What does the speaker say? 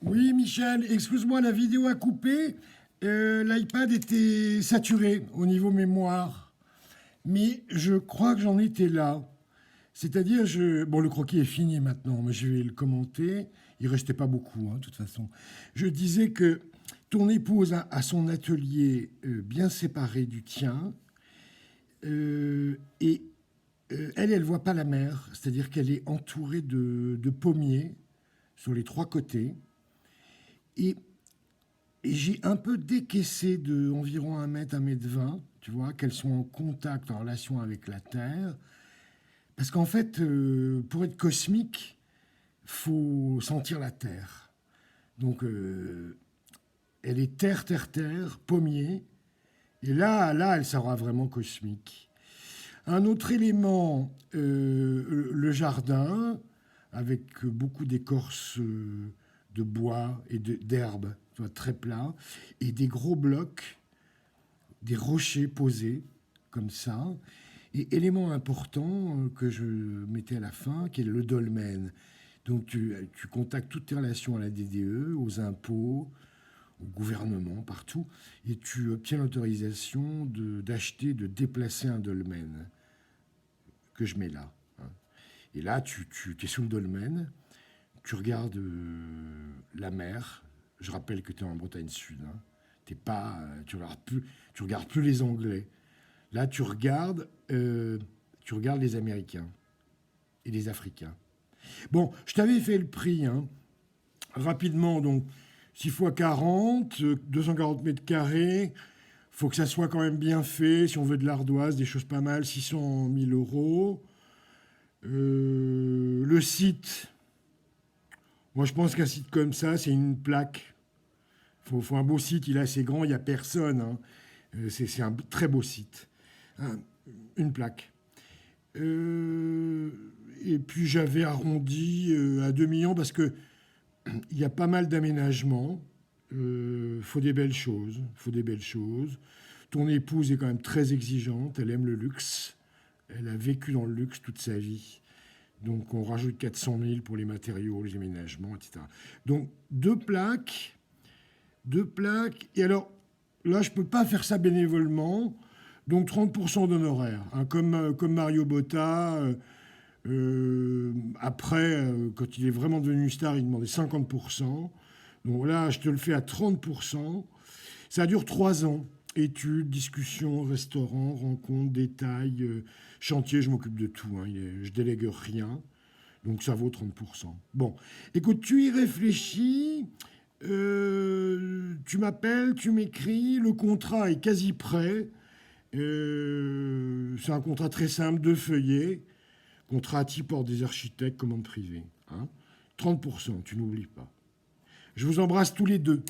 Oui, Michel, excuse-moi, la vidéo a coupé. L'iPad était saturé au niveau mémoire. Mais je crois que j'en étais là. C'est-à-dire, bon, le croquis est fini maintenant, mais je vais le commenter. Il restait pas beaucoup, hein, de toute façon. Je disais que ton épouse a son atelier bien séparé du tien. Et elle voit pas la mer. C'est-à-dire qu'elle est entourée de pommiers sur les trois côtés. Et Et j'ai un peu décaissé de environ 1 mètre, 1 mètre 20, tu vois, qu'elles sont en contact, en relation avec la Terre. Parce qu'en fait, pour être cosmique, faut sentir la Terre. Donc, elle est terre, terre, terre, pommier. Et là, elle sera vraiment cosmique. Un autre élément, le jardin, avec beaucoup d'écorces de bois et d'herbes, très plat, et des gros blocs, des rochers posés, comme ça. Et élément important que je mettais à la fin, qui est le dolmen. Donc tu contactes toutes tes relations à la DDE, aux impôts, au gouvernement, partout, et tu obtiens l'autorisation d'acheter, de déplacer un dolmen que je mets là. Hein. Et là, tu es sous le dolmen, tu regardes la mer. Je rappelle que tu es en Bretagne Sud. Hein. T'es pas, tu regardes plus les Anglais. Là, tu regardes les Américains et les Africains. Bon, je t'avais fait le prix, hein. Rapidement, donc 6 fois 40, 240 mètres carrés. Faut que ça soit quand même bien fait. Si on veut de l'ardoise, des choses pas mal, 600 000 euros. Le site, moi je pense qu'un site comme ça, c'est une plaque. Faut un beau site, il est assez grand, il n'y a personne. Hein. C'est un très beau site. Une plaque. Et puis j'avais arrondi à 2 millions parce que il y a pas mal d'aménagements. Faut des belles choses. Faut des belles choses. Ton épouse est quand même très exigeante. Elle aime le luxe. Elle a vécu dans le luxe toute sa vie. Donc on rajoute 400 000 pour les matériaux, les aménagements, etc. Donc deux plaques. Et alors là, je ne peux pas faire ça bénévolement. Donc 30% d'honoraires. Hein, comme Mario Botta. Après, quand il est vraiment devenu star, il demandait 50%. Donc là, je te le fais à 30%. Ça dure 3 ans. Études, discussions, restaurants, rencontres, détails, chantier, je m'occupe de tout. Hein. Je délègue rien. Donc ça vaut 30%. Bon, écoute, tu y réfléchis. Tu m'appelles, tu m'écris. Le contrat est quasi prêt. C'est un contrat très simple, 2 feuillets. Contrat type hors des architectes, commande privée. Hein. 30%, tu n'oublies pas. Je vous embrasse tous les deux.